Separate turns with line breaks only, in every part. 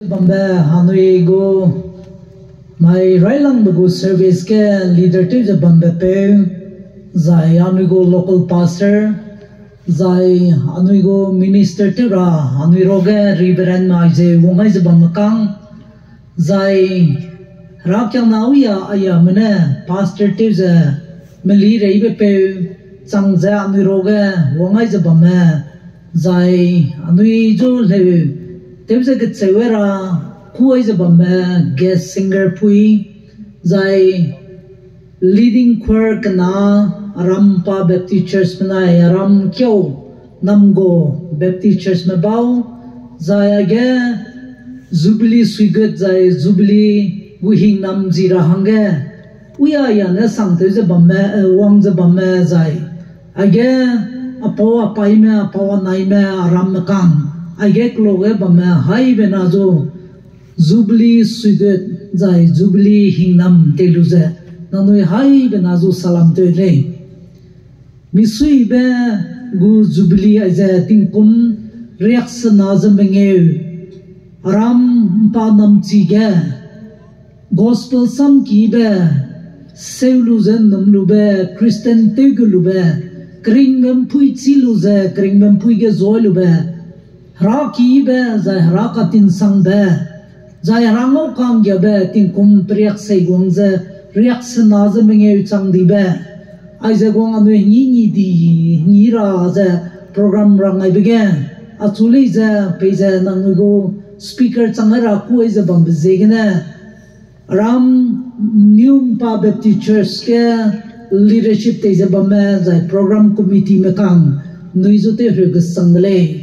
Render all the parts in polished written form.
Bamba Hanui go my Railang Bagu service ke leader to the Bamba Pe Zai Hanui go local pastor Zai Hanui go minister to Ra Hanui Roga Reverend Maise Wongai Bamakang Zai Rakyang Nauya Aya Mene pastor to the Meli Rebe Pe Changza Hanui Roga Wongai Bama Zai Hanui Jo Levu There's a good Sewera, who is a Bamba, guest singer Pui, Zai leading choir Kana, Arampa Baptist Church Manai, Aram Kyo, Namgo, Baptist Church Mabau, Zai Aga, Jubilee Swigut, Zai Jubilee, Wihing Nam Zira Hanga, we are Yana Sang, there's a Bamba, Wang the Bamba Zai, Aga, a Pawa Paime, a Pawa Naime, Aram Makang. I get lower Bama high benazo Jubilee Sudet Zai Jubilee Hingnam Teluze Nanui high benazo salam to le Misui be gu Jubilee as a tinkum reaction nazam benge Aram Panam Tiga Gospel Sam Kibe Seuluzen Numlube Christian Tegulube Kringam Pui Ziluze Kringam Puige Zoilube Raki be zai rakatin sang be zai rango kang ya be tin kum priak sei gong ze reaction na ze menge chang di be ai ze gong anu ni di ni ra ze program rang ai bege achuli ze pe ze nang go speaker chang ra ku ai ze bam ze gene ram new Impa Baptist Church ke leadership te ze bam zai program committee me kang nui zo te hreg sang le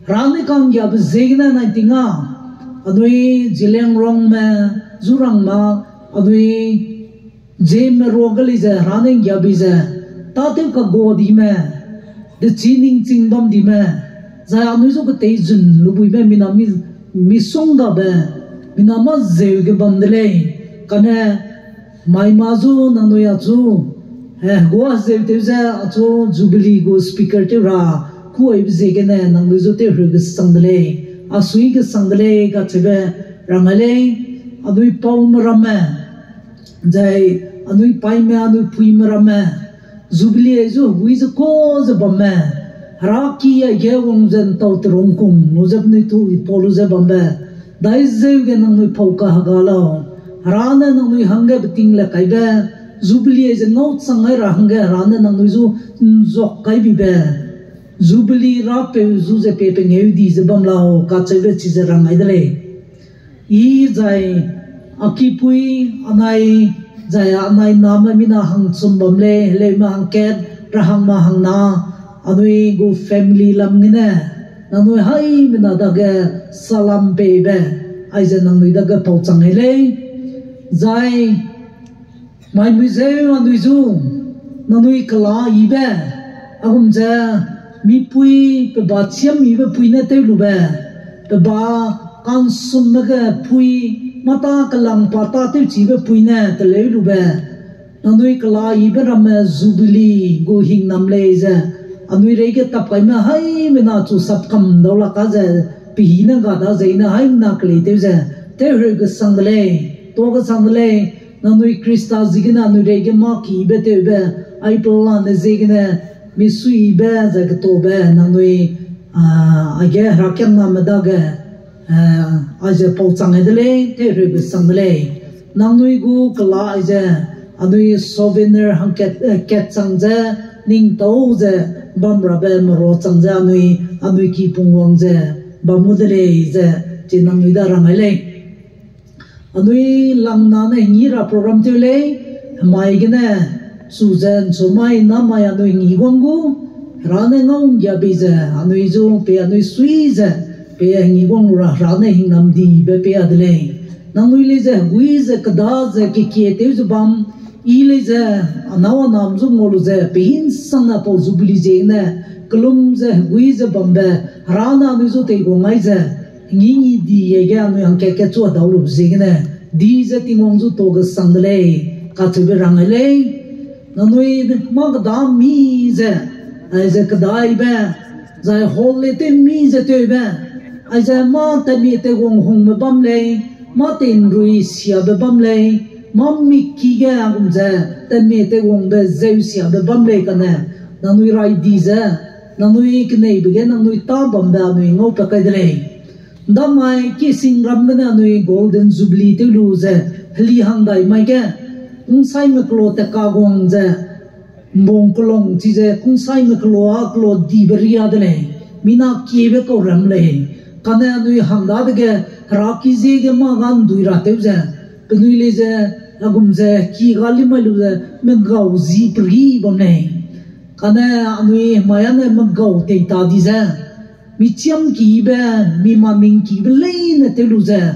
Rani kang ya bezegna na tinga adui jileng rong me zurang ma adui jem rogali ze rani ya bize tate ka godi me de chining chingdom di me za anu zo ka tejun lubui me minami misong da be minama ze ge bandle kane mai mazu nanu ya chu go ze teze achu Jubilee go speaker te ra Koi Zigane Nanguzote Rugus Sandale, Asuiga Sandale, Gatebe, Ramale, Adui Palm Rame, Zay, Anui Paime, Anu Puim Rame, Jubilee, who is a cause of a man, Raki, a Yawons and Tautrunkum, Nuzabni to Poluze Bambe, Daizegan Anui Poka Hagalo, Rana Nanui Hanga Beting Lakaibe, Jubilee is a note Sangera Hanga, Rana Nanuzu Zokai Be. Jubilee Rape Zuze Pepe Nedi Zabamlao Katseve Chizerang Idle E Zai Akipui Anai Zaya Anai Nama Mina Hang Sumbamle Lema Hangket Rahang Mahangna Anui Go Family Lamgine Nanui Hai Minadaga Salam Bebe Aizenanui Daga Pauchangele Zai My Museum Anuizu Nanui Kala Ibe Ahumza Mi pui pe ba chiam mi pe pui na te lu be pe ba kan sum na ga pui mata kalang pata te chi be pui na te le lu be nanui kala I be ram Jubilee go hing nam le ze anui re ke tap kai ma hai me na chu sap kam do la ka ze pi hi na ga da ze na hai na kle te ze te re ga sang le to ga sang le nanui Krista zigina anui re ke ma ki be te be ai plan ne zigina Misui be za ketobe nanui age rakyam na madaga aje pauchang edle te rebe sangle nanui gu kala aje anui souvenir hanket ket changja ning to je bamra be maro changja anui ki pungwang je bamudle je chinangui da rangale anui langna na ngira program te le mai gene Susan Sumai Namaya no Nigongo, Ranenong Yabiza, Anuizo, Peanui Suiza, Peanigong Rane Namdi, Bepe Adelaide. Namuiliza, Guiza, Kadaza, Kikiete Bam, Iliza, Anawa Namzu Moluze, Pehin Sanapo Zubilizena, Columza, Guiza Bambe, Rana Nuzo Tegomaiza, Nini di Yagano and Kekatu Adalu Zigna, Diza Timonzu Toga Sandale, Katubirangale. Nanui magdam mi ze, as a kadai be, zai holy te mi ze te be, ai giờ mà ta mi te gong hong mà bấm lệ mà tên rui xia bê bấm lệ mà mi kia cũng giờ ta mi te gong bê zeu xia bê bấm lệ cái này na nuôi rai đi giờ na nuôi cái này bây giờ na nuôi ta bấm bê nuôi ngô bê cái đấy đó mai cái sinh ram bên na nuôi golden jubilee te lu giờ hli hang đại mai cái cũng sai mà klo te ka gong giờ mong kolong chi je cũng sai mà klo đi beria đấy mina kia bê câu ram lệ cái này nuôi hang đã cái raki je cái mà gan đuôi ra tiêu giờ cái nuôi lấy giờ agum giờ kia gali mà lu giờ mình gạo gì bri bom này cái này nuôi mày này mình gạo tây ta đi giờ mi chiam ki bê mi ma mình ki bê lấy nè tiêu lu giờ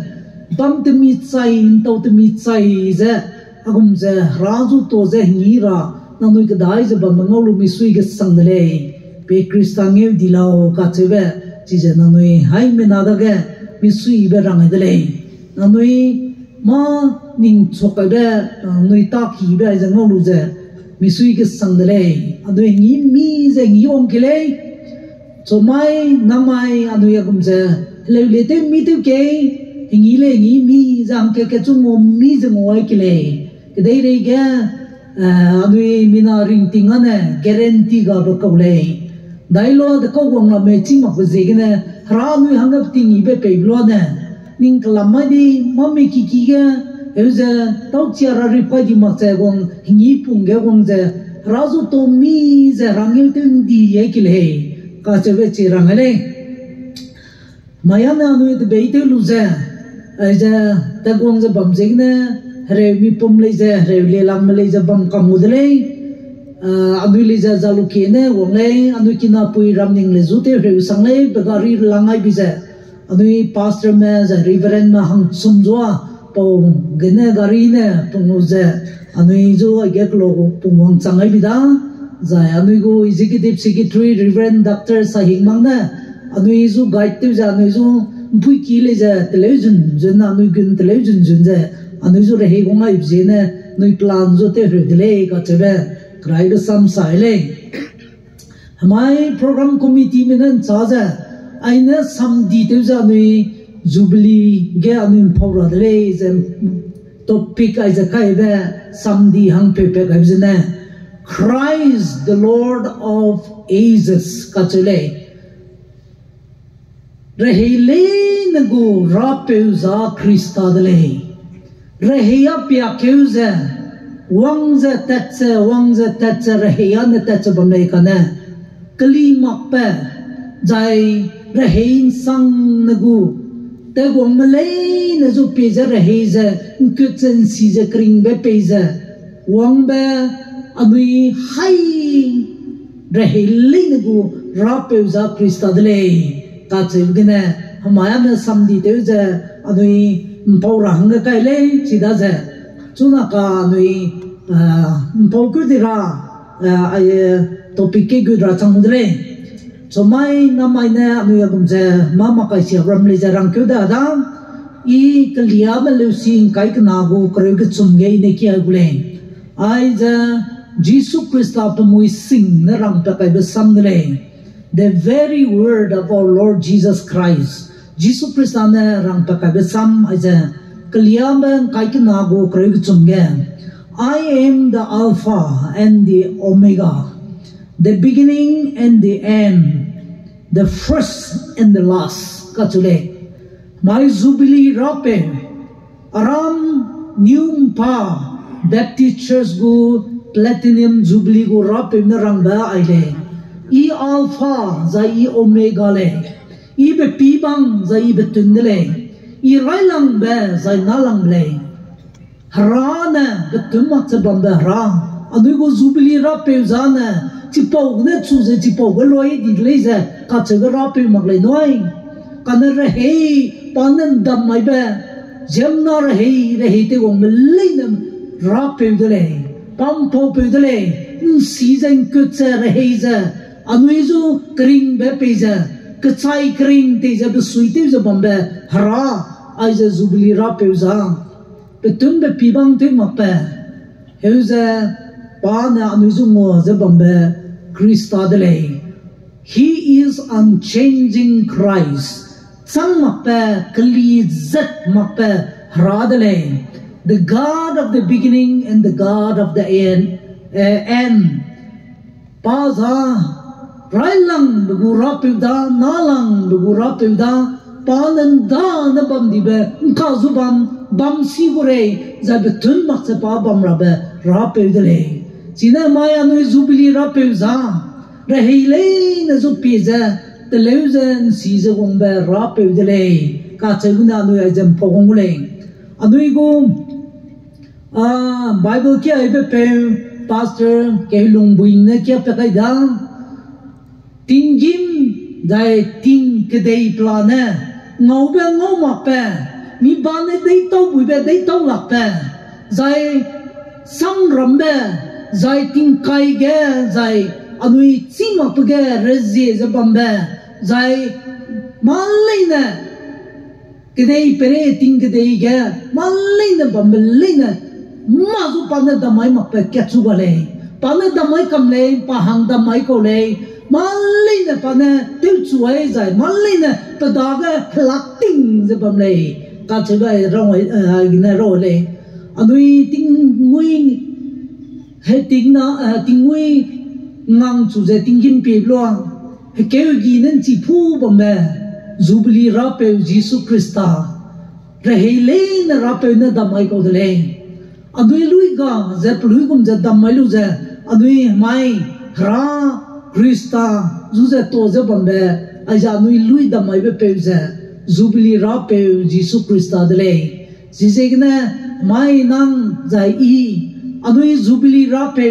bam te mi chai tàu te mi chai giờ agum giờ razu to giờ nghĩ ra na nuôi cái đại giờ bam ngau lu mi suy cái sang đấy pe Christian nghe đi lao cả chế bê chỉ giờ na nuôi hai mươi nada cái mi suy bê răng đấy na nuôi mà ning chọc cái bê nuôi ta ki bê giờ ngau lu giờ mi suy cái sang đấy anh nuôi nghĩ mi giờ nghĩ ông cái đấy cho mai năm mai anh nuôi cũng giờ lấy lấy tên mi tiêu cái nghĩ lấy nghĩ mi rằng cái chung ngom mi giờ ngồi cái đấy cái anh nuôi mi na ring tiếng anh này guarantee cả bậc cầu lấy đại lo the câu quăng là mấy chim mặc gì cái này ra nuôi hàng cái tiếng gì bé bé lo này nhưng cái làm mai đi mà mấy cái bây giờ tao chia ra ripa đi mặc cái quăng nghĩ phung cái quăng giờ ra số to mi giờ răng yêu tiếng đi vậy cái này cả chế về chỉ răng này mày anh nuôi thì bây giờ lu giờ giờ ta quăng giờ bấm gì này rồi mi pum lấy giờ rồi lấy làm lấy giờ bấm cầm một lấy anh nuôi lấy giờ zalu kia này quăng lấy anh nuôi kina pui ram ning lấy rút rồi sang lấy bagari langai bây giờ anh nuôi pastor mà giờ reverend mà hang sum zoa pong gene gari ne pong giờ anh nuôi zo cái lô pong hang sang lấy bây giờ giờ anh nuôi go executive secretary reverend doctor sahing mang nè anh nuôi zo guide tiêu giờ anh nuôi zo pui kia lấy giờ television dân anh nuôi gun television dân giờ anh nuôi zo là hay công ai gì nè nuôi plan zo tiêu rồi delay cả chế về cái đó sam sai lấy my program committee mình nên cho giờ anh ấy sam đi tiêu giờ nuôi Jubilee cái anh nuôi phao ra delay giờ topic ai giờ cái về sam đi hang pepe cái gì nè Christ the Lord of Ages cả chế lấy rahile nagu rapeuza Christa delay rahia pia keuza wangza tatsa rahia na tatsa bamai kana kali makpa jai rahin sang nagu te gong malay na zo peza rahiza kutsen siza kring be peza wang ba abui hai rahile nagu rapeuza Christa delay ta chơi cái này hamaया में समझी तो जे अनुई पौरा हंग का ले सीधा जे चुना का अनुई पौकुर दिरा आये टॉपिक के गुदरा चंगुदले चुमाई नमाई ने अनुई अगुम जे मामा का इसी रमले जे रंग क्यों दादा ई कलिया में लुसिंग काई के नागो करें के चुम्गे इन्हें किया गुले आई जे जीसु क्रिस्ता तो मुई सिंग न रंग पे काई बे समझले the very word of our Lord Jesus Christ. Jesus Christ ane rang pakai besam aja kaliaman kai kinago kreg chumge. I am the Alpha and the Omega, the beginning and the end, the first and the last. Kachule. My Jubilee rape aram new Impa Baptist Church go platinum Jubilee go rape na rang ba aile. I alpha za I omega le I be pibang za I be tundle I railang be za nalang le harana be tumak sa bamba hara adu go Jubilee ra pe zana chi pau ne chu ze chi pau go loi di le za ka che ra pe mak le noi kana ra he panan dam mai be jamna ra he te go le nam ra pe de le pam pau pe de le season kut sa ra he za anuizu kring be peza kachai kring te ja be suite ja bombe hara aiza Jubilee ra peza betum be pibang te makpe heuza pa na anuizu mo ja bombe Christa dele he is unchanging Christ sang makpe kali zat makpe haradale. The God of the beginning and the God of the end. Paza railang bugura pivda nalang bugura pivda panan da na bam dibe kazubam bam sigure zabetun makse pa bam rabe ra pivdale. Sina maya no Jubilee ra pivza rahile na zupiza the leuzen siza gombe ra pivdale ka cheguna no ajam pogongule anui go Bible kia ibe pe pastor ke lung buing na kia pe kai da tingim dai ting ke dei plana ngau be ngau ma pe mi ba ne dei to bui be dei to lak pe zai sam ram be zai ting kai ge zai anui chi ma pe ge rezi za bam be zai malai na ke dei pere ting ke dei ge malai na bam le na mazu pana damai makpe ketsu gale pana damai kamle pahang damai ko le malai na pana tilchu ai zai malai na padaga plakting ze bamle ka chuga rong ai gina ro le anui ting mui he ting na ting mui ngang chu ze ting gin pe lo he ke gi nen chi phu bamle Jubilee ra pe Jesus Christa rahile na ra pe na damai ko le Adui lui ga ze plui kum ze damai lu ze adui mai ra Krista zu ze to ze bambe aja adui lui damai be pe ze Jubilee ra pe Jesus Krista dele si se gna mai nang zai I adui Jubilee ra pe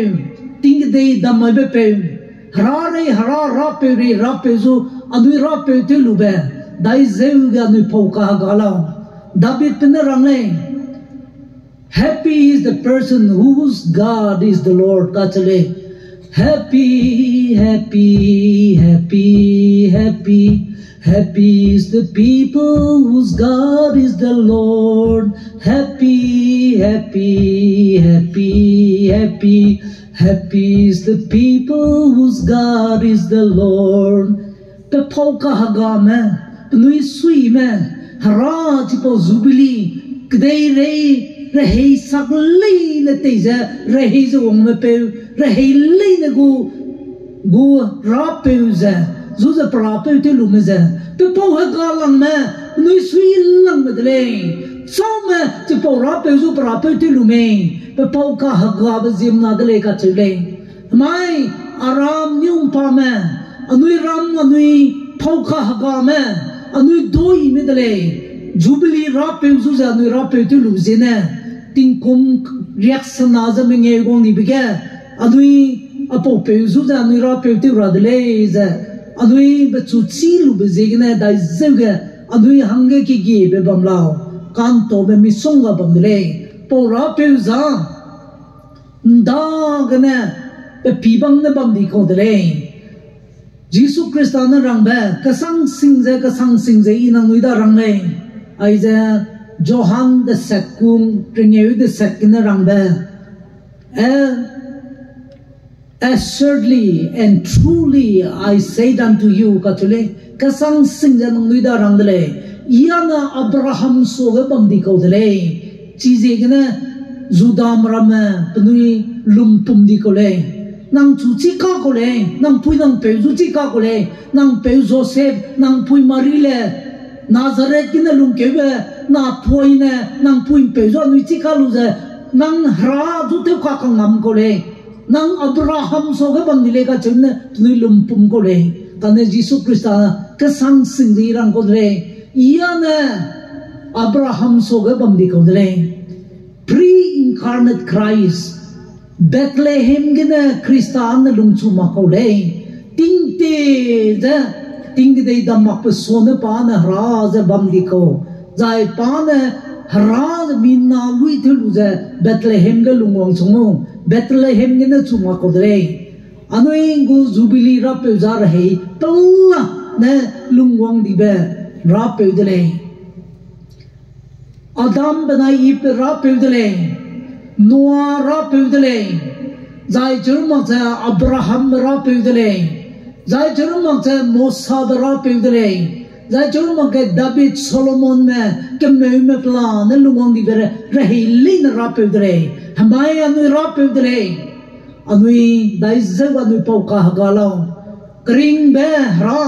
ting de damai be pe hara ra pe zu adui ra pe te lu be dai ze ga adui pauka gala David pe na rang le Happy is the person whose God is the Lord. Kachale. Happy, happy, happy, happy. Happy is the people whose God is the Lord. Happy, happy, happy, happy. Happy is the people whose God is the Lord. Pe pauka haga me, nui sui me, hara tipo Jubilee, kdei rei. Rahi sakli na teja rahi zo me pe rahi le na go ra pe za zo za pra pe te lu me za pe po ha ga lang me nui sui lang me de so me te po ra pe zo pra pe te lu me pe po ka ha ga ba zim na de ka chule mai aram nyum pa me anui ram anui po ka ha ga me anui doi me de Jubilee ra pe zo za anui ra pe te lu zine ting kum reaction na za menge gong ni bige adui apo pe zu za ni ra pe te ra de le za adui be chu chi lu be zegna dai zeuga adui hange ki gi be bamlao kan to be mi songa bam de le po ra pe za nda gna be pi bang na bam di ko de le Jesus Christ na rang ba ka sang sing ze inang nui da rang le ai za Johan the second, Renew the second rangba. Assuredly and truly I said unto you, Katule, Kasang Singhan Nuida Rangdale, Yana Abraham Soga Bamdi Kodele, Chizegana, Zudam Rama, Penui Lumpum di Cole, Nang Chuchi Kakole, Nang Pui Nang Pezuchi Kakole, Nang Pe Joseph, Nang Pui Marile, Nazareth in the Lunkebe. Na poi ne nang pui pe zo nui chi ka lu ze nang hra zu te ka ngam ko le nang Abraham so ga bang le ka chen ne nui lum pum ko le ta ne Jesus Christa ka sang sing ri rang ko le ya ne Abraham so ga bang di ko le pre-incarnate Christ Bethlehem gena Christa na lung chu ma ko le ting te de ting de da ma pe so ne pa na hra ze bang di ko Zai pane haraz minna lui thulu ze Bethlehem ga lungwang chungu Bethlehem ge na chunga ko dre anoi go Jubilee ra pe za rahe talla ne lungwang di be ra pe dle Adam banai ip ra pe dle Noah ra pe dle zai churma cha Abraham ra pe dle zai churma cha Musa ra pe dle za cho ma ke David Solomon me plan ne lungong di bere rahili na rape dre hamai anu rape dre anui dai zawa nu pau ka galao kring be ra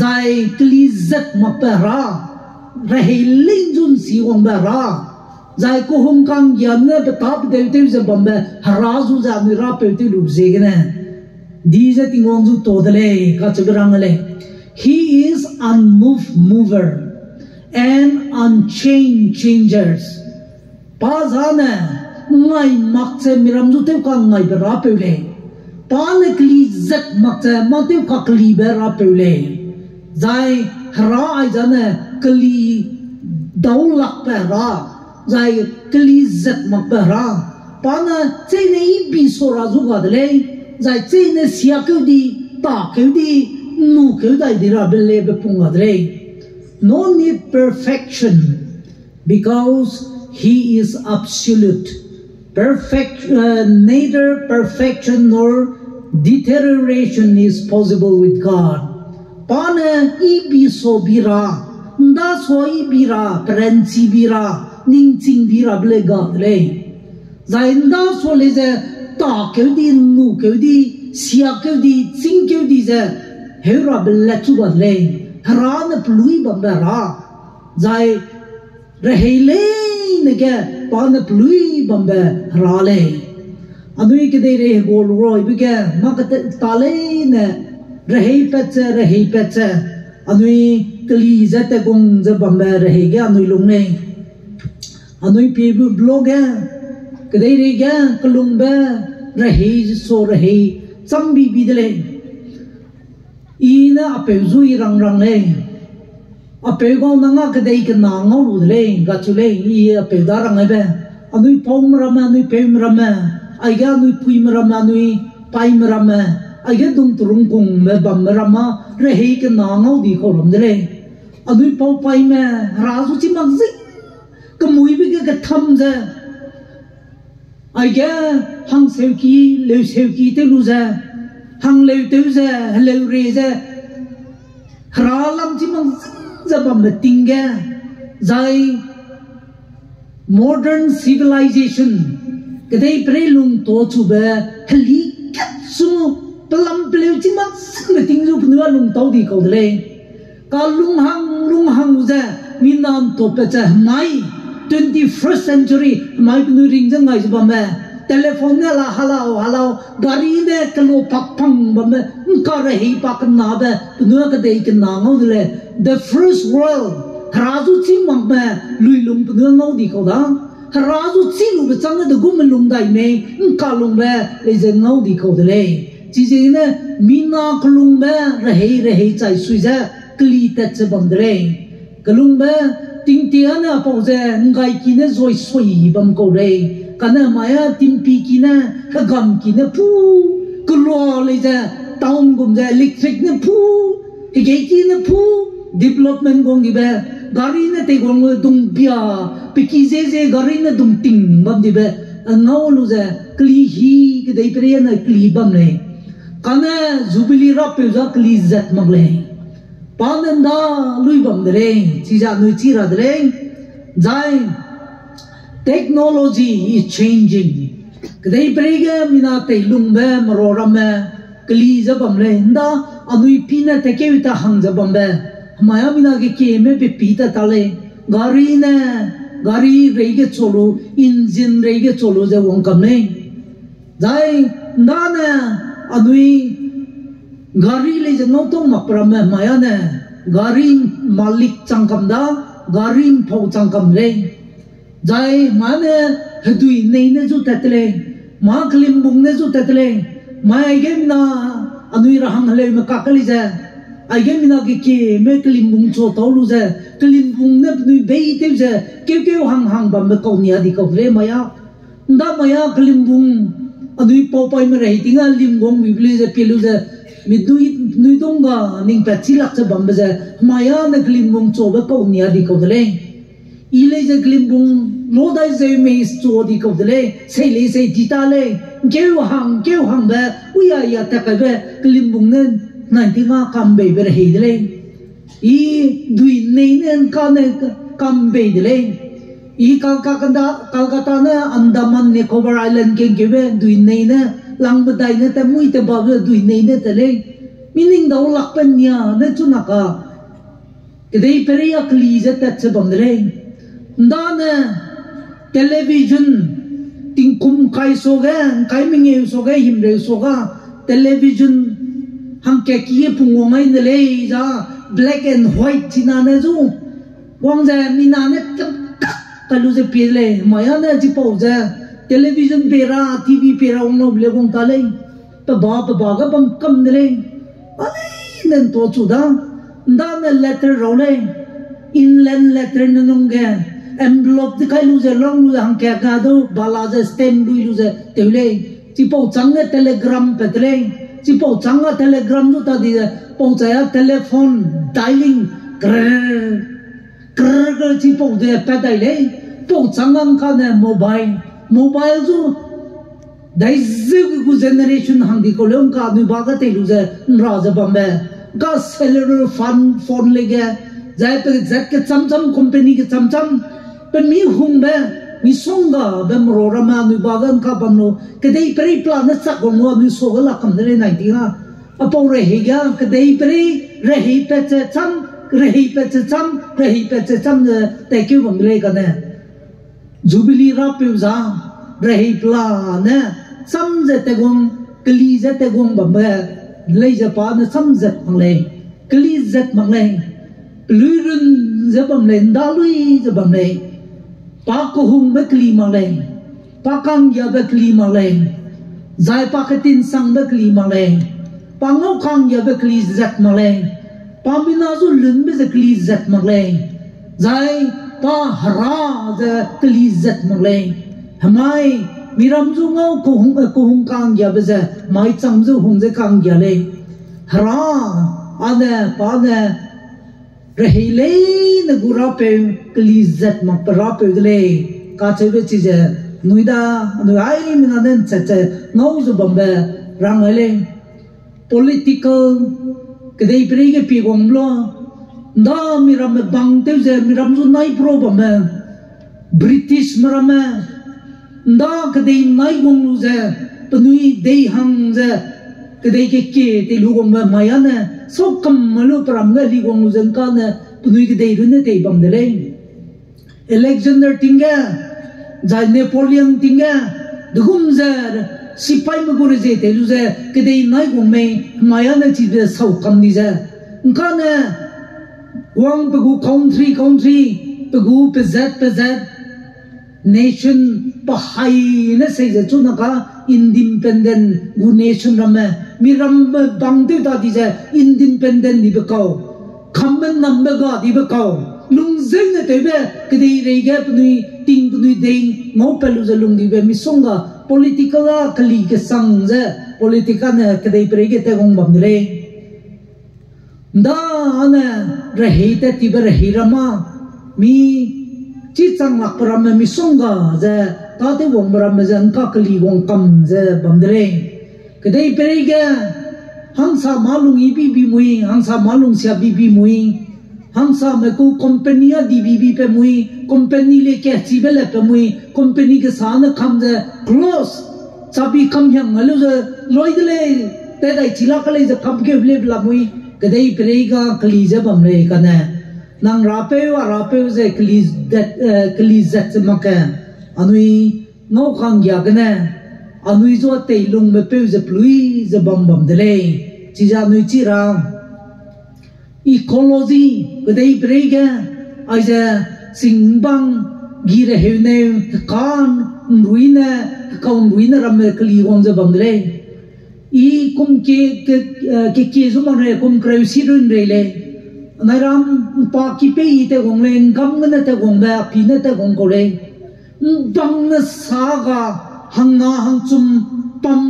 zai klizat mak pe ra rahili jun si wong be ra zai ko hum kang yam ne betap de te ze bombe harazu za nu rape te lu zegene these are things to todale ka chagrangale. He is unmoved mover and unchanged changers. Pazana ngai makse miram zu te ka ngai bera pele. Pan kli zat makse mate ka kli bera pele. Zai hra ai jane kli daulak pera. Zai kli zat mak pera. Pan che ne bi sora zu gadle. Zai che ne sia kudi ta kudi. No need perfection because he is absolute. Neither perfection nor deterioration is possible with God. Pana ibi so bira, nda so ibira, prensi bira, ningsing bira ble God le. Zainda so leze ta kevdi, nu kevdi, sia kevdi, sing kevdi ze. Hera belletu badle, haran plui bambera, zai rahele nege pan plui bambe harale. Anui ke de re gol roi bige makat tale ne rahi petse anui kli zate gong ze bambe rahi ge anui lungne anui pebu blog ke de re ge klumbe rahi so rahi sambi bidle. Ina apezu irang le apego nanga kadai ke nangau le gachule I apedarang ebe anui pom rama anui pem rama aiga anui puim rama anui paim rama aiga dung turung kung me bam rama rehi ke nangau di kolom le anui pau paim razu chi magzi kemui bi ke tham ze aiga hang seuki le seuki te lu ze hang leu tu ze leu re ze hralam chi mang za bam tinga zai modern civilization kadai prelung to chu be hli katsu pelam pleu chi mang ting ju pnua lung tau di ko le ka lung hang ze minam to pe cha mai 21st century mai pnu ring jang ngai ba me telephone la halau gari ne kalo pakpang bame karahi pakna be pnu ka dei na ngau le the first world razu chi mang be luilung pnu ngau di ko da razu chi lu be chang de gum lung dai me ka lung be le je ngau di ko de le chi ji ne mina klung be rehi chai sui ja kli ta che bam de kalung be ting tia na po je ngai ki ne zoi soi bam ko le kana maya timpi kina kagam kina pu kulo le ja town gum ja electric ne pu hige kina pu development gong gi be gari ne te gong dung bia piki je gari ne dung ting bam di be no lu ja kli hi ke dei pre na kli bam le kana Jubilee rap pe ja kli zat mag le pananda lui bam de chi ja nu chi ra de jai technology is changing. Kadai prega mina te lungbe marorame kli zabam le nda anui pina te ke uta hang zabam be maya mina ke me pe pita tale gari reige cholo engine reige cholo je wong kam ne jai nda ne anui gari le je no to maprame maya ne gari malik changkam da gari phau changkam le jai mane hadui nei ne ju tatle ma klim bung ne ju tatle ma agem na anui rahang hale me kakali ja agem na ke me klim bung cho tolu ja klim bung ne nui bei te ja ke hang bam me ko nia di ko le maya nda maya klim bung anui pau pai me rei tinga lim gong mi ble ja pelu ja mi nui dong ga ning pa chilak cha bam ja maya ne klim bung cho ba ko nia di ko le ile je klim bung no dai ze me sto di ko le sei le sei ditale keu hang ba uya ya ta ka be klim bung ne 90 ma kam be be he le I dui nei nen ka ne kam be dile I Calcutta na Andaman Nicobar Island ke give dui nei na lang badai na ta mui te ba dui nei na te le meaning daw lakpan niya na tunaka kedai pere ya klize ta che bamdre ndana television tingkum kai soga kai minge soga himre soga television ham ke kiye pungongai ne le ja black and white china na zu wangja mina ne kalu je pile maya na ji pauja television pera tv pera ongno ble gong tale ta ba ga bam kam ne le ai nen to chu da ndana letter role inland letter na nongge envelope de kai lu je long lu hang ke ga do bala je stem lu je teule chi pau chang ne telegram petre chi pau chang ga telegram ju ta di pau cha ya telephone dialing krr chi pau de pa dai le pau chang ang ka ne mobile ju dai ze gu generation hang di ko long ka nu ba ga te lu je ra je bambe ga cellular phone le ge jai pe zat ke cham company ke cham pe mi hung be mi songa be mro rama nu ba gan ka bamno ke dei pre plan sa ko no mi so la kam de nai ti ha apo re he ga ke dei pre re he pe che cham te kyu bang le ka ne Jubilee ra pe za re he plan ne sam je te gong kli je te gong ba me le je pa ne sam je mang le kli je mang le lui run je bam le da lui je bam le pa ko hung be kli mang le pa kang ya be kli mang le zai pa ka tin sang be kli mang le pa ngau kang ya be kli zat mang le pa mina zu lun be ze kli zat mang le zai pa hara ze kli zat mang le hamai miram zu ngau ko hung kang ya be ze mai chang zu hung ze kang ya le hara ane pa ne rahile na gura pe klizat mak para pe le ka chebe chije nuida nu ai mina nen chache ngau zu bombe rangale political kedai prege pi gomlo nda miram bang te je miram zu nai problem British miram nda kedai nai gomlu je penui dei hang je kedai ke te lu gom maya ne so kam malu pram ga li gong zeng ka ne punui ke dei rune te bam de le Alexander tinga ja Napoleon tinga dugum za sipai ma gore je te lu za ke dei nai gong me maya ne chi de so kam ni za ka ne wang pe gu country pe gu pe zat nation pa hai ne se je chu na ka independent gu nation rame miram bang te ta di je independent ni bekau khammen nam be ga di bekau lung zeng ne te be ke dei re ga pnui ting pnui dei mo pelu je lung di be mi songa political a kali ke sang je politica ne ke dei pre ge te gong bam le nda ana rahi te ti be rahi rama mi chi chang lak param mi songa je ta te wong ram je an ka kali wong kam je bam le kedai perega hangsa malung ibi mui hangsa malung sia bibi mui hangsa me ko company a di bibi pe mui company le ke chibele pe mui company ke sana kham je close chabi kam yang malu je loi de te dai chila kale je kham ke le la mui kedai perega kli je bam le kana nang rape je kli zat maka anui no khang ya kana anui zo te lung me pe ze plui ze bam de le chi ja nui chi ra ecology kedai brega ai ze singbang gi re he ne kan ruina ram me kli wong ze bam de le I kum ke zo ma re kum kreu si run re le nai ram pa ki pe I te gong le ngam ne te gong ba pi ne te gong ko le bang na sa ga hang chum pam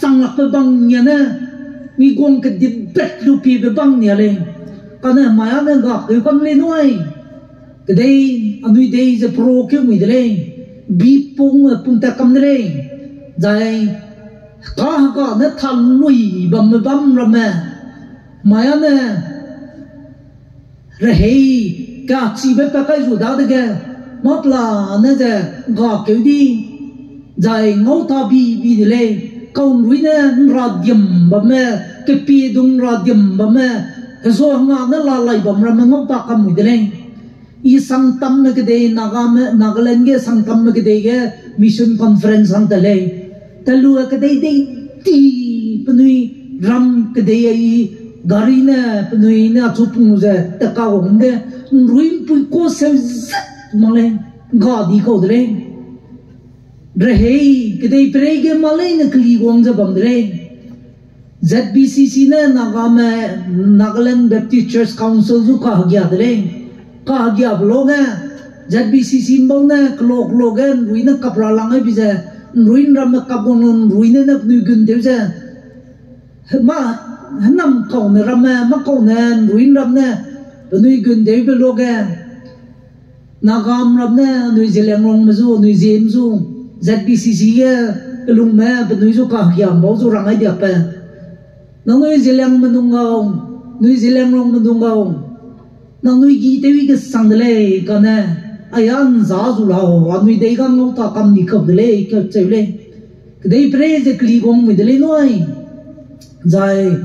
chang lak pe bang nya na mi gong ke di bet lu pi be bang nya le ka na ma ya na ga ke kam le noi ke dei anui dei ze pro ke mi de le bi pung ta kam le dai ka na thal lui bam ra ma ya na Rahi ka chi be pa kai zu da de ge mapla na je ga ke di jai ngau ta bi de le kaun rui na radiam ba me ke pi dung radiam ba me so nga na la lai bam ram ngau ta kam mi de le I sang tam na ke de Nagaland ge sang tam na ke de ge mission conference sang de le talu ke de ti penui ram ke de ai gari na penui na chupung je ta ka hong de ruin pui ko se male ga di ko de le Rahei kedai prege malai na kli gong za bam dre ZBCC na Nagaland Baptist Church Council zu ka gya dre ka gya bloga ZBCC mbau na klok ruina kapra lang ai biza ruin ram kapon ruina na nu gun de za ma hanam kau na ram ma kau na ruin ram na nu gun de bloga Nagam ram na nu zeleng rong ma zu nu zem zu ZBCC ya lung ma benui zo ka hiam bo zo rang ai dia pa nang noi zelang menungau nui zelang rong menungau nang noi gi te wi ke sang de le ka na ayan za zu lao anui dei gang no ta kam ni khop de le ke che le ke dei pre je kli gong mi de le noi zai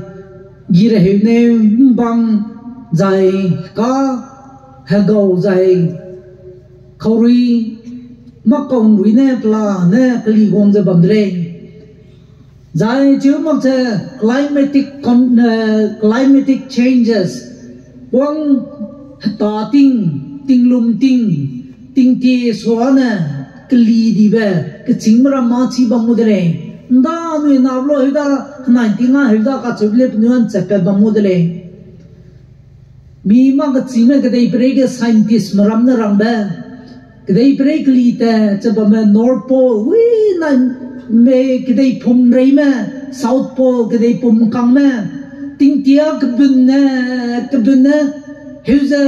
gi re he ne bang zai ka ha go zai khori mắc công rủi nè pla nè kli gong ze bam dre zai chiu mak che climatic changes wang ta ting lum ting ti so na kli di be ke ching ra ma chi bam mu dre nda nu na lo hi da 19 nga hi da ka chuble nuan che pe bam mu dre mi ma ka chi me ke dei pre ke scientist maram na rang ba Kedai break lita coba me North Pole, wih na me kedai pom rei me South Pole kedai pom kang me, ting tia kebun na, heuza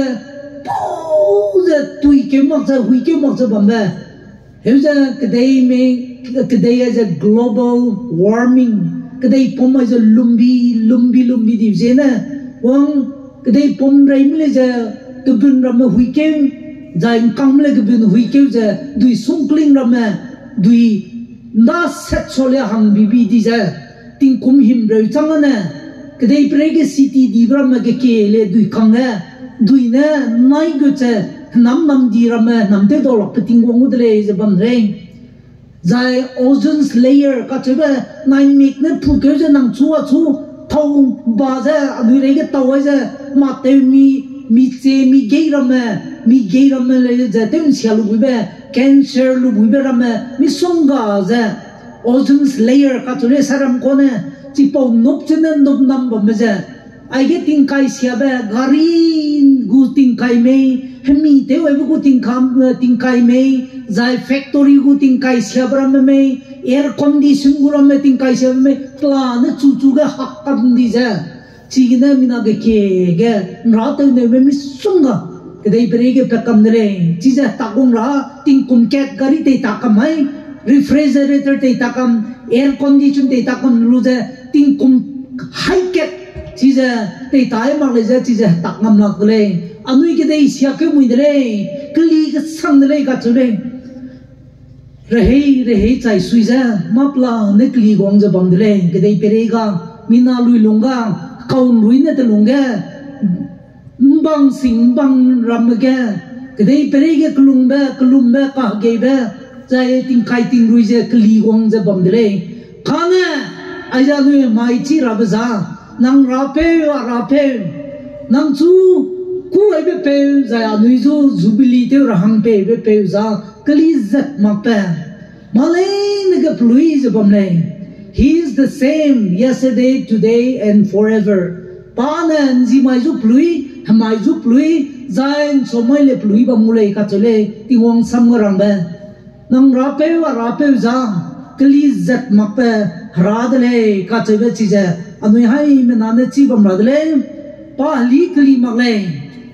pauza tui ke maksa hui ke maksa bamba, heuza kedai as a global warming, kedai pom as a lumbi di zena, wang kedai pom rei me le kebun ram hui ke Zai kam le ke bin hui ke je dui sungkling ram dui na set chole hang bibi di je ting kum him re chang na ke dei pre ke city di ram ke le dui kang dui na nai go che nam di ram nam te do lok ting gong de le je bam re zai ozone layer ka che ba nai mik ne phu ke je nang chu thau ba je adu re ke tau je ma te mi gay ram le je tem sia lu be cancer lu be ram mi songa je ozone layer ka chule saram ko ne chi po nop chen nop nam bam je ai ge ting kai sia be gari gu ting kai me hemi te we gu ting kai me zai factory gu ting kai sia bram me air condition gu ram ting kai sia me plan chu ga hak kam di je Chigina mina ke rata ne mi sunga kedai berege pekam dere chija takum ra ting kum ket gari te takam hai refrigerator te takam air condition te takam luze ting kum high ket chija te tai mak le chija takam nak le anui ke dei sia ke mui dere kli ke sang dere ka chule rehe chai suiza mapla ne kli gong ja bam dere kedai berega mina lui longa kaun ruina te lunga mbang sing bang ram ga kedai perege klumba ka ge ba jai ting kai ting ruije kli gong je bam dele kana aja nu mai chi rabza nang rape nang chu ku ai be pe jai anu zu Jubilee te rahang pe be pe za kli zat ma pa malai ne ga plui je bam le He is the same yesterday, today, and forever. Panan zi mai zu plui, zain so mai le plui ba mulai ka chole ti wong sam ngarang ba. Nang rape za kli zat makpe radle ka chebe chi ja anui hai me na ne chi bam radle pa li kli makle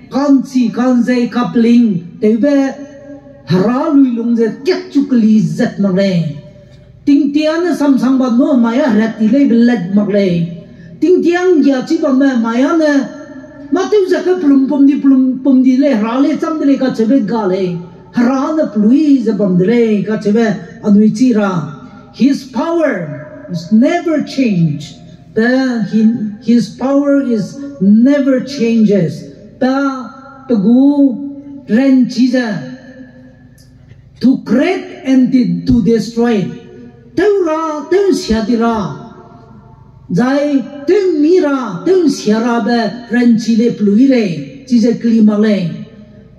kan zai coupling te be hara lui lung je ket chu kli zat makle. Ting tiang sam ba no maya rati le belat makle ting tiang ya chi ba ma maya ne tiêu giặc cái plum đi lệ hả lệ chăm đi cả chế về gà lệ hả nó plui giờ bầm đi lệ cả chế về anh chi ra his power is never changed his power is never changes ta gu ren chi ra to create and to destroy tiêu xia đi ra giải tiêu mi ra tiêu xia ra be ren chi lệ plui lệ chi ra klima lệ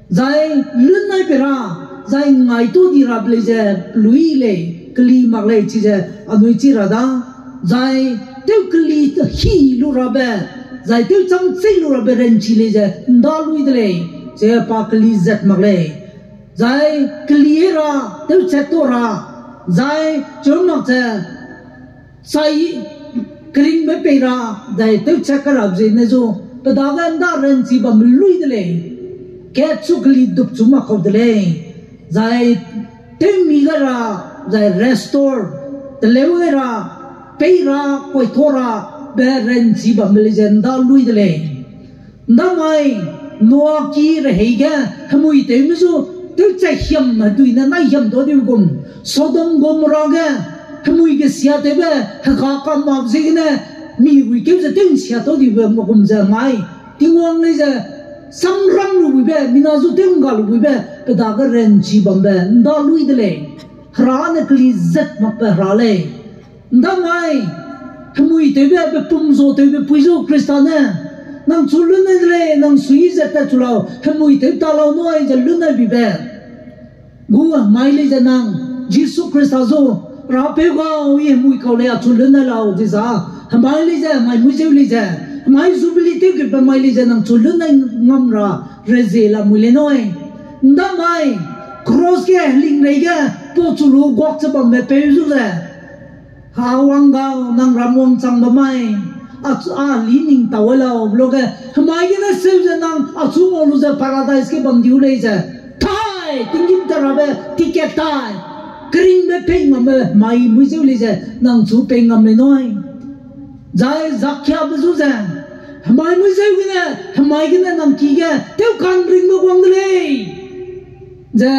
giải lươn này be ra giải ngày tu đi ra ble je plui lệ klima lệ chi ra anh chi ra da giải tiêu kli hi lu ra be giải tiêu chăm xây lu ra be ren chi lệ je da lui lệ je pa kli zat mag lệ giải kli ra tiêu cheto ra giải chom mag je sai kring me pe ra dai tiêu check ra je ne jo pe da gan da ren chi bam lui lệ ke chukli dup chuma khod lệ giải tiêu mi ra giải restore the lewe ra pe ra koi thora be ren chi bam legenda lui lệ da mai noa ki re heiga hamui te mi jo tiêu cha hiam ma duina na hiam do di gom sodom gomora ga hamui ge sia te be ha ka ma ji ne mi wi ke je tin sia to di be mo gom ja mai tingwang ne je sam ram lu be mi na zu tem ga lu be pe da ga ren chi bam be nda lui le hra ne kli zat ma pe hra le nda mai hamui te be pum zo te be pui zo kristane nang chulun le nang sui zat ta chulao hamui te ta lo noi je lu na bi be gu mai le je nang Jesus Christ zo ra pe ga wi mui ko le a chulun na lao ji za mai le je mai mu je le je mai Jubilee te ke mai le je nang chulun na ngam ra rezela mu le noi nda mai cross ke ling nei ga po chulu gok cha bam me pe zu le hawang ga nang ramong chang ba mai a lining tawala bloga mai na se je nang a chu mo lu za paradise ke bam diu le je thai tingin ta ra be ticket thai kring be pe ngam mai mu je le je nang chu pe ngam le noi jai zakya bu zu je mai mu je wi ne mai ge na nang ki ge teu kan ring mo gwang le je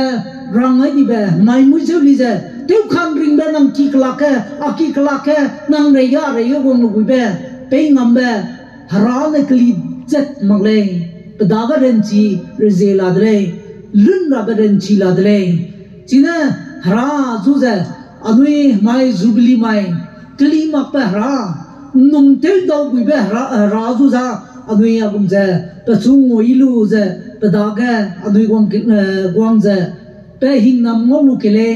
rang ai di be mai mu je li je teu kan ring be nang ki kla ke nang re ya gwang lu be pe ngam be hara ne kli jet mag le da ga ren chi re la de lun ra ga ren chi la de china hara zu je anui mai Jubilee mai kli mak pe hara nung te do bu be hara zu za anui agum je ta chung ngoi lu je pe da ga anui gwang je pe hing nam ngom lu ke le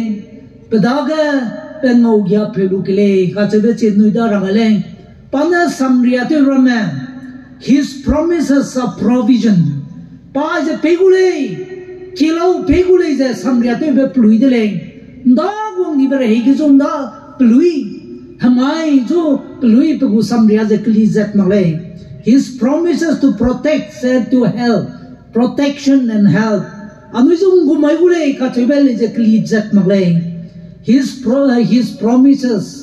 pe da ga pe ngau gya pe lu ke le ka che be che nui da ra le pana samria te rama his promises of provision pa je pegule kilau pegule je samria te be plui de le nda gong ni ber hegi zum da plui hamai jo plui pe gu samria je klizat male his promises to protect said to help protection and help anu zum gu mai gule ka chebel je klizat male his promises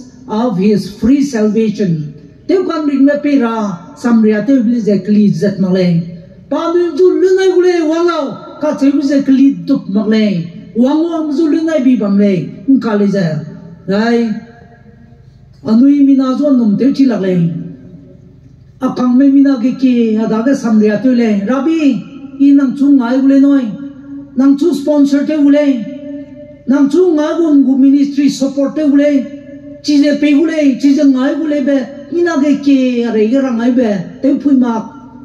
of his free salvation teu kan ring me pe ra samria te bli je kli zat male pa nu ju lunai gule wangao ka che bli je kli tup male wangom ju lunai bi bam le ka le ja dai anui mina zo nom te chi lag le akang me mina ke ada ga samria te le Rabi i nang chu ngai gule noi nang chu sponsor te gule nang chu ngai gu ministry support te gule chi je pe gule chi je ngai gule be ina ke re ga rangai be te phui ma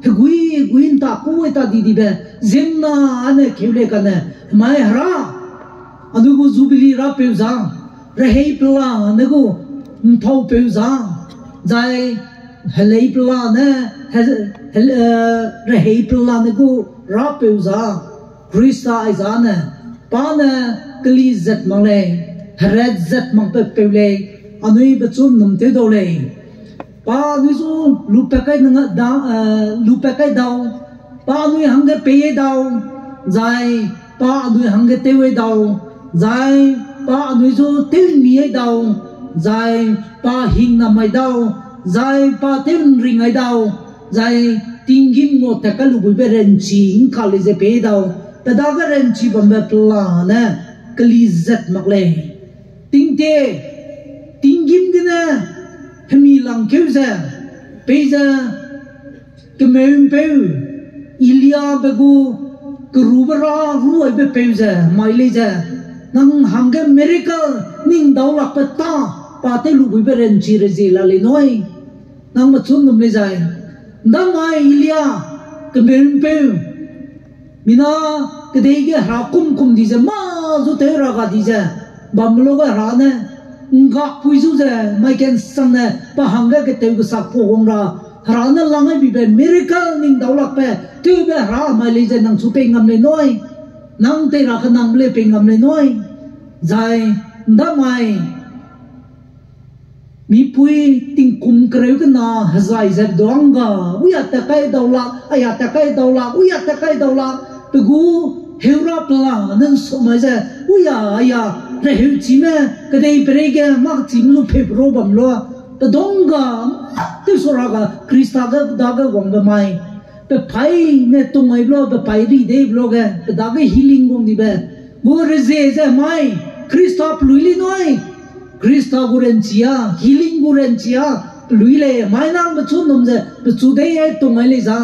guin ta ko ta di be zemna ane khule kana mai hara anu go Jubilee ra pe za re hei pla anu go thau pe za jai helei pla ne re hei pla ne go ra pe za krista ai za ne pa ne kli zat male red zat mang pe le anui be chum num te do le pa nu su lu pe kai dau pa nu hang ge pe dau jai pa nu hang ge te we dau jai pa nu su tin mi dau jai pa hing na mai dau jai pa tin ring ai dau jai tingim ngo takalu bube renchi khali je pe dau padaga renchi bamba plana kalizat makle tingte tingim gina hemi lang keuza peza kemem peu ilia begu kerubara ruai be peuza maileja nang hangge miracle ning daulak peta pate lu bube renchi rezela le noi nang machun num le jai ndang mai ilia kemem peu mina kedege hakum kum dije ma zo te raga dije bamlo ga rane ngak puizu je mai ken sanne pa hanga ke te sak po hongra rana langai bi be miracle ning daulak pe tu be ra mai le je nang chu pe ngam le noi nang te ra nang le pe ngam le noi jai ndamai mi pui ting kum kreu ke na hazai je doanga uya ta kai daula aya ta kai daula uya ta kai daula gu heura pla nan so mai je uya aya re hu chi me ke dei brege mak chi lu pe pro bam lo ta donga te so ra ga krista ga da ga gong ga mai pe pai ne to mai blo pe pai ri de blo ga pe da ga healing gong di be go re je mai krista pluili noi krista guren chia healing guren chia pluile mai nang ba chu nom je pe chu de e to mai le za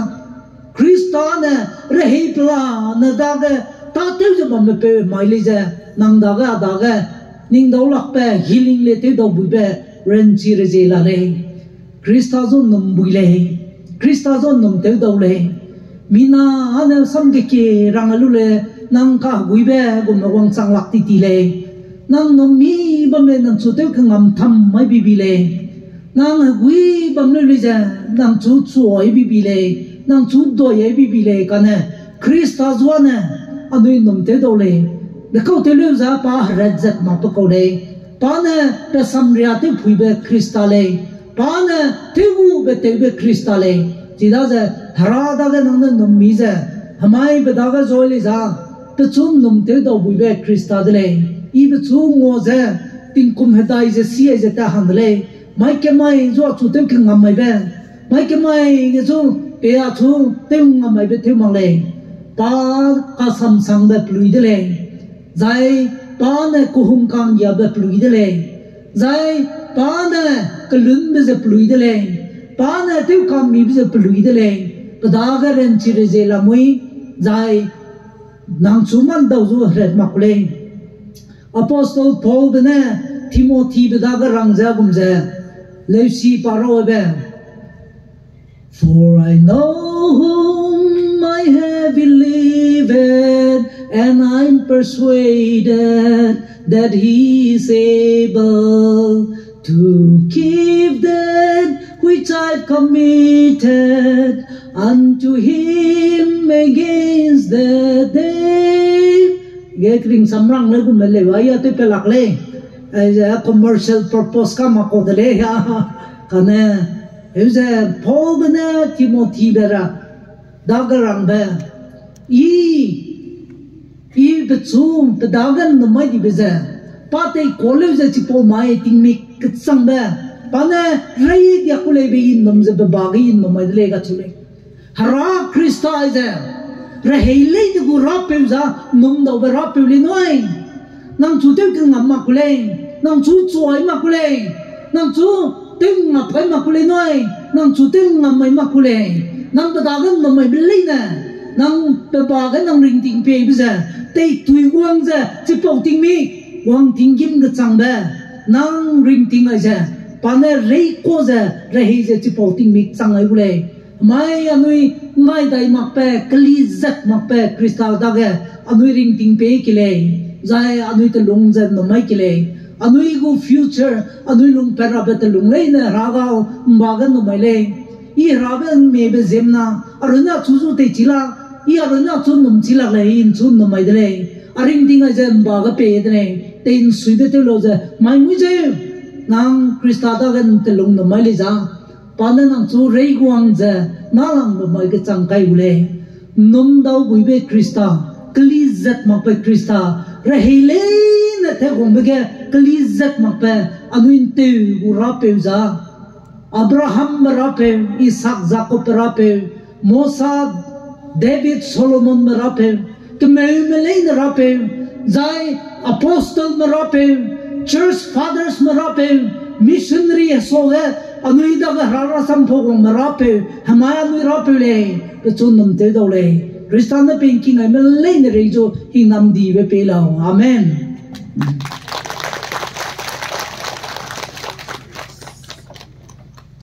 krista ne re he pla na da ga ta te je bam pe mai le je nang da ga ning dau lak pe healing le te do bu be ren chi re je la le krista zo nom bu le krista zo nom te do le mina ane sam ge ke rang lu le nang ka gui be gum na wang chang lak ti ti le nang nom mi bam le nang chu te khang ngam tham mai bi bi le nang gui bam le je nang chu chu oi bi bi le nang chu do ye bi bi le ka ne krista zo ne anui nom te do le de ko te lu za pa rajat ma to ko le pa ne pe samria te phui be krista le pa ne te be krista le ji da je thara da ga nang nom mi je hamai be da ga zo le za te chum nom te do bui be krista de le i be chu ngo je ting kum hedai je si je ta han le mai ke mai zo chu te khang ngam mai be mai ke mai ge zo pe a chu te ngam mai be te mang le pa ka sam sang be plui de le zai pa ne ku hung kang ya be plui de le zai pa ne ka lun be je plui de le pa ne te kam mi be je plui de le pa da ga ren chi re je la mui zai nang chu man dau zu ret mak le apostle paul be ne timothy be da ga rang ja gum je le si pa ro be for I know whom I have believed and I'm persuaded that he is able to keep that which I've committed unto him against the day. Ghé kring samrang le kum le wa ya te pelak le commercial purpose ka ma ko de le ya kana eze Paul bena Timothy bera dagarang be i betum pedagan no mai di beza pate college chi po mai ting mi kitsang be pane rai dia kule be in nom ze be bagi in no mai le ga chule hara krista eze rahele de gu rapeuza nom do be rapuli noi nang chu te king ma kule nang chu choi ma kule nang chu ting ma phai ma kule noi nang chu ting ma mai ma kule nang pedagan no mai be le na nang pe ba ga nang ring ting pe bi za te tui wang za chi po ting mi wang ting kim ga chang ba nang ring ting a za pa ne rei ko za re hi za chi po ting mi chang ai bule mai anui mai dai mak pe kli zat mak pe kristal da ga anui ring ting pe ki le zai anui te long za no mai ki le anui go future anui lung per ra be te lung le na ra ga ba ga no mai le i ra be me be zemna aruna chu chu te chila i aruna chu num chila le in chu no mai de le aring ting a jem ba ga pe de ne ten sui be te lo za mai mu je nang krista da gan te lung no mai le za pa na nang chu rei guang za na lang no mai ga chang kai ule num dau bui be krista kli zat ma pe krista re hele na te gong be kli zat ma pe anuin te u ra pe za Abraham rape, Isaac, Jacob rape, Mosad David Solomon marape Kemele marape Zai Apostle marape Church Fathers marape Missionary soge Anuida Rara Sampo marape Hamaya marape le Chunum Tedole Kristana pinking I mele rejo hinam di ve pelao. Amen.